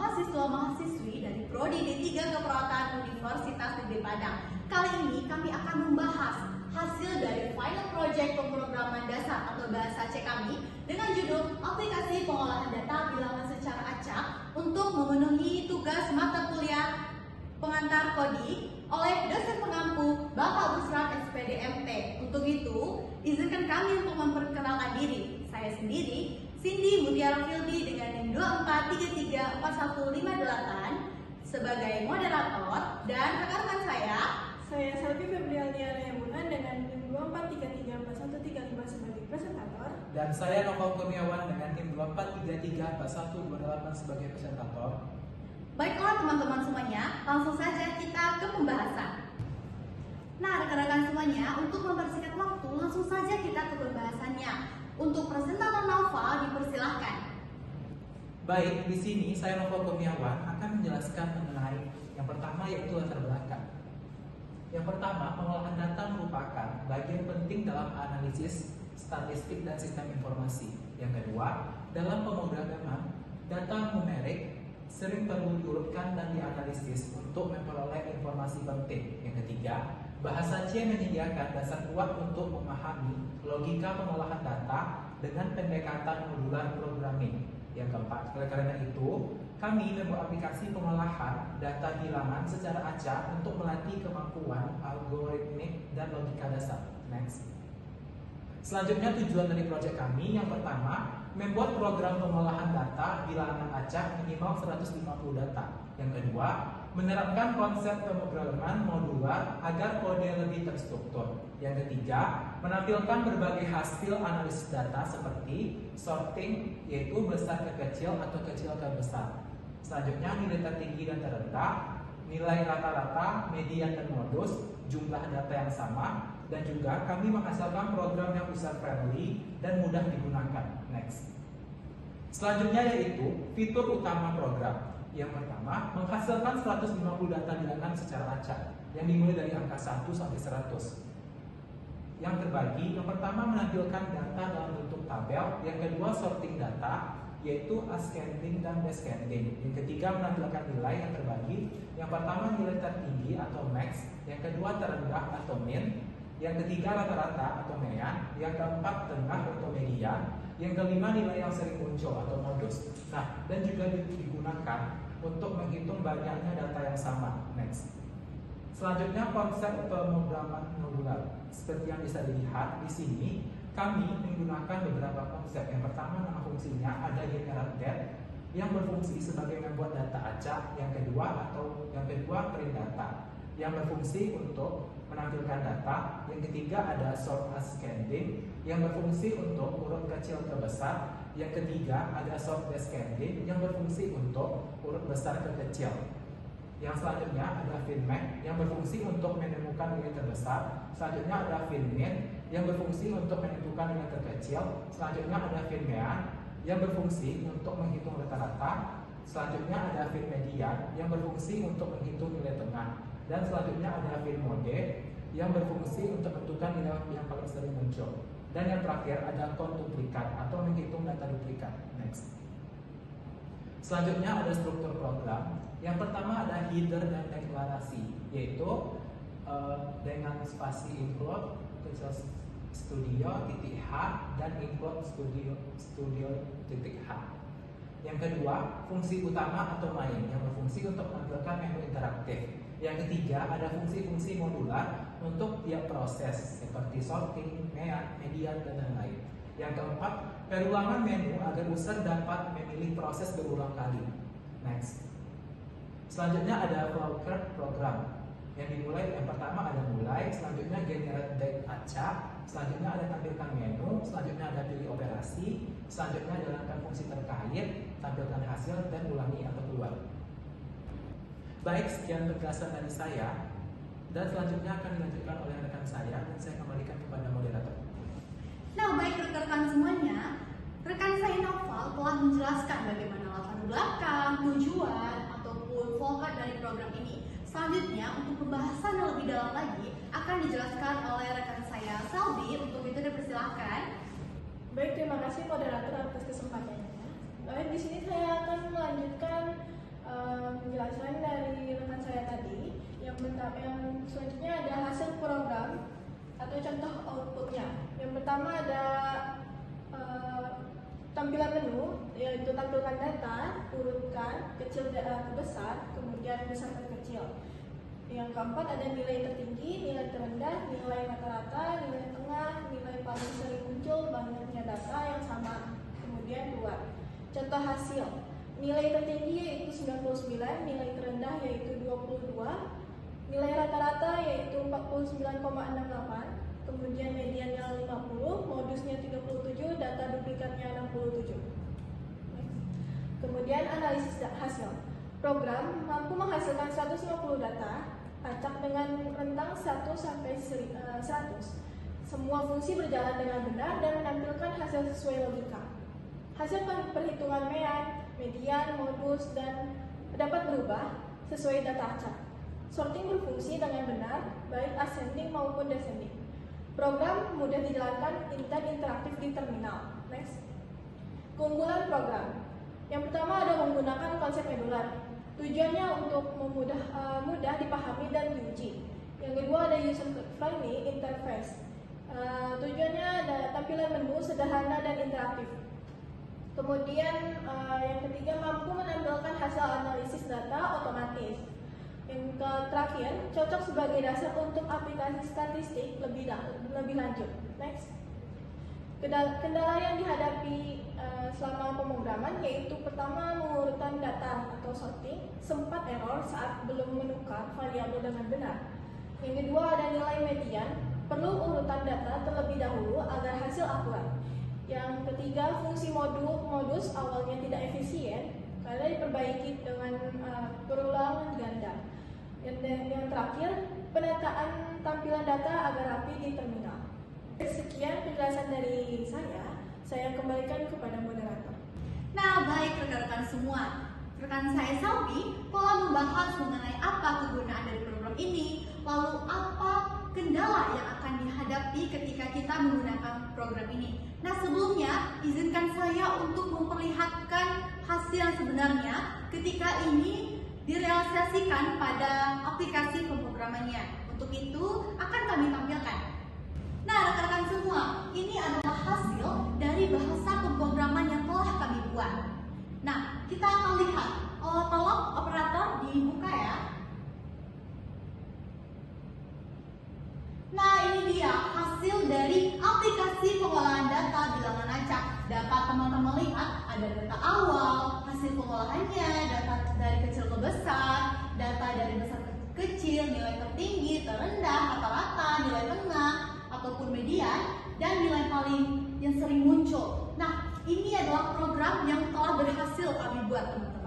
mahasiswa-mahasiswi dari Prodi D3 Keperawatan Universitas Negeri Padang. Kali ini kami akan membahas hasil dari final project pemrograman dasar atau bahasa C kami dengan judul aplikasi pengolahan data bilangan secara acak untuk memenuhi tugas mata kuliah pengantar kodi oleh dosen pengampu Bapak Busran SPD MT. Untuk itu, izinkan kami untuk memperkenalkan diri. Saya sendiri, Cindy Mutiara Fildi dengan NIM 24334158 sebagai moderator, dan rekan-rekan saya Selvi Febrialiana Yamunan dengan NIM 24334135 sebagai presentator. Dan saya Noval Kurniawan dengan NIM 24334128 sebagai presentator. Baiklah teman-teman semuanya, langsung saja kita ke pembahasan. Nah rekan-rekan semuanya, untuk mempersingkat waktu, langsung saja kita ke pembahasannya. Untuk presentator Noval, dipersilahkan. Baik, di sini saya Noval Kurniawan akan menjelaskan mengenai yang pertama yaitu latar belakang. Yang pertama, pengolahan data merupakan bagian penting dalam analisis, statistik, dan sistem informasi. Yang kedua, dalam pemrograman, data numerik sering perlu diurutkan dan dianalisis untuk memperoleh informasi penting. Yang ketiga, bahasa C menyediakan dasar kuat untuk memahami logika pengolahan data dengan pendekatan modular programming. Yang keempat, oleh karena itu, kami membuat aplikasi pengolahan data bilangan secara acak untuk melatih kemampuan algoritmik dan logika dasar. Next. Selanjutnya, tujuan dari proyek kami yang pertama, membuat program pengolahan data bilangan acak minimal 150 data. Yang kedua, menerapkan konsep pemrograman modular agar kode lebih terstruktur. Yang ketiga, menampilkan berbagai hasil analisis data seperti sorting, yaitu besar ke kecil atau kecil ke besar. Selanjutnya, nilai tertinggi dan terendah, nilai rata-rata, median dan modus, jumlah data yang sama, dan juga kami menghasilkan program yang user friendly dan mudah digunakan. Next. Selanjutnya yaitu fitur utama program. Yang pertama, menghasilkan 150 data bilangan secara acak yang dimulai dari angka 1 sampai 100. Yang terbagi, yang pertama menampilkan data dalam bentuk tabel, yang kedua sorting data, yaitu ascending dan descending. Yang ketiga menampilkan nilai yang terbagi, yang pertama nilai tertinggi atau max, yang kedua terendah atau min, yang ketiga rata-rata atau median, yang keempat tengah atau median, yang kelima nilai yang sering muncul atau modus. Nah, dan juga digunakan untuk menghitung banyaknya data yang sama. Next. Selanjutnya konsep pemrograman modular. Seperti yang bisa dilihat di sini, kami menggunakan beberapa konsep. Yang pertama, nama fungsinya ada generate data yang berfungsi sebagai membuat data acak. Yang kedua print data yang berfungsi untuk menampilkan data. Yang ketiga ada sort ascending yang berfungsi untuk urut kecil ke besar. Yang ketiga ada sort descending yang berfungsi untuk urut besar ke kecil. Yang selanjutnya ada finmax yang berfungsi untuk menemukan nilai terbesar. Selanjutnya ada finmin yang berfungsi untuk menentukan nilai terkecil. Selanjutnya ada finmean yang berfungsi untuk menghitung rata-rata. Selanjutnya ada finmedian yang berfungsi untuk menghitung nilai tengah. Dan selanjutnya ada finmode yang berfungsi untuk menentukan nilai yang paling sering muncul. Dan yang terakhir ada count duplikat atau menghitung data duplikat. Next. Selanjutnya ada struktur program. Yang pertama ada header dan deklarasi, yaitu dengan spasi include kecil studio titik h dan include studio titik h. Yang kedua, fungsi utama atau main yang berfungsi untuk menampilkan menu interaktif. Yang ketiga, ada fungsi-fungsi modular untuk tiap proses seperti sorting, median, dan lain-lain. Yang keempat, perulangan menu agar user dapat memilih proses berulang kali. Next. Selanjutnya ada flow chart program yang dimulai. Yang pertama ada mulai, selanjutnya generate date acak, selanjutnya ada tampilkan menu, selanjutnya ada pilih operasi, selanjutnya jalankan fungsi terkait, tampilkan hasil, dan ulangi atau keluar. Baik, sekian penjelasan dari saya, dan selanjutnya akan dilanjutkan oleh rekan saya, dan saya kembalikan kepada moderator. Nah baik rekan-rekan semuanya, rekan saya Noval telah menjelaskan bagaimana latar belakang, tujuan, ataupun fokus dari program ini. Selanjutnya, untuk pembahasan yang lebih dalam lagi akan dijelaskan oleh rekan saya Selvi. Untuk itu dipersilahkan. Baik, terima kasih moderator atas kesempatannya. Baik, di sini saya akan melanjutkan penjelasan dari rekan saya tadi. Yang selanjutnya ada hasil program atau contoh outputnya. Yang pertama ada tampilan menu, yaitu tampilkan data, urutkan kecil ke besar, kemudian besar ke kecil. Yang keempat ada nilai tertinggi, nilai terendah, nilai rata-rata, nilai tengah, nilai paling sering muncul, banyaknya data yang sama, kemudian keluar. Contoh hasil, nilai tertinggi yaitu 99, nilai terendah yaitu 22, nilai rata-rata yaitu 49,68, kemudian mediannya 50, modusnya 37, data duplikatnya 67. Kemudian analisis hasil. Program mampu menghasilkan 150 data acak dengan rentang 1 sampai 100. Semua fungsi berjalan dengan benar dan menampilkan hasil sesuai logika. Hasil perhitungan median, modus, dan dapat berubah sesuai data acak. Sorting berfungsi dengan benar, baik ascending maupun descending. Program mudah dijalankan dan interaktif di terminal. Next. Keunggulan program. Yang pertama ada menggunakan konsep modular. Tujuannya untuk mudah dipahami dan diuji. Yang kedua ada user friendly interface. Tujuannya ada tampilan menu sederhana dan interaktif. Kemudian yang ketiga mampu menampilkan hasil analisis data otomatis. Yang terakhir cocok sebagai dasar untuk aplikasi statistik lebih lanjut. Next. Kendala yang dihadapi selama pemrograman yaitu pertama mengurutan data atau sorting, sempat error saat belum menukar variabel dengan benar. Yang kedua ada nilai median, perlu urutan data terlebih dahulu agar hasil akurat. Yang ketiga fungsi modus awalnya tidak efisien karena diperbaiki dengan perulangan ganda. Yang terakhir penataan tampilan data agar rapi di terminal. Sekian penjelasan dari saya kembalikan kepada moderator. Nah, baik rekan-rekan semua. Rekan saya Salvi telah membahas mengenai apa kegunaan dari program ini, lalu apa kendala yang akan dihadapi ketika kita menggunakan program ini. Nah, sebelumnya izinkan saya untuk memperlihatkan hasil yang sebenarnya ketika ini direalisasikan pada aplikasi pemrogramannya. Untuk itu akan kami tampilkan. Nah, rekan-rekan semua, ini adalah hasil dari bahasa pemrograman yang telah kami buat. Nah, kita akan lihat. Tolong operator dibuka ya. Nah, ini dia hasil dari aplikasi pengolahan data bilangan acak. Dapat teman-teman lihat ada data awal, hasil pengolahannya, data dari kecil ke besar, data dari besar ke kecil, nilai tertinggi, terendah, rata-rata, nilai tengah, ataupun median, dan nilai paling yang sering muncul. Nah, ini adalah program yang telah berhasil kami buat, teman-teman.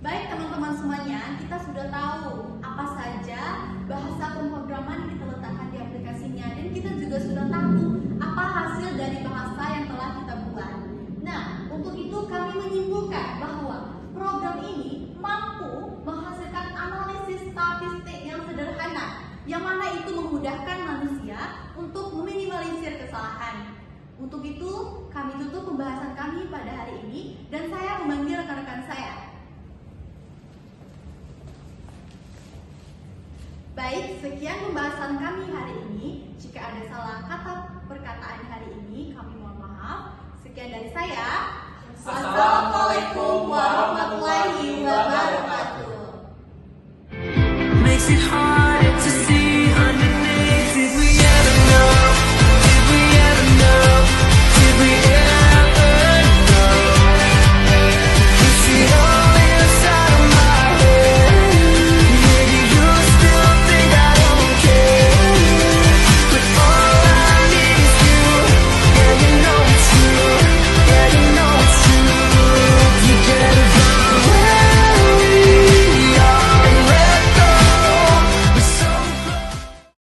Baik teman-teman semuanya, kita sudah tahu apa saja bahasa pemrograman yang kita letakkan di aplikasinya, dan kita juga sudah tahu apa hasil dari bahasa yang telah kita buat. Nah, untuk itu kami menyimpulkan bahwa program ini mampu menghasilkan analisis statistik yang sederhana, yang mana itu memudahkan manusia untuk meminimalisir kesalahan. Untuk itu, kami tutup pembahasan kami pada hari ini, dan saya memanggil rekan-rekan saya. Baik, sekian pembahasan kami hari ini. Jika ada salah kata perkataan hari ini, kami mohon maaf. Sekian dari saya. Assalamualaikum warahmatullahi wabarakatuh.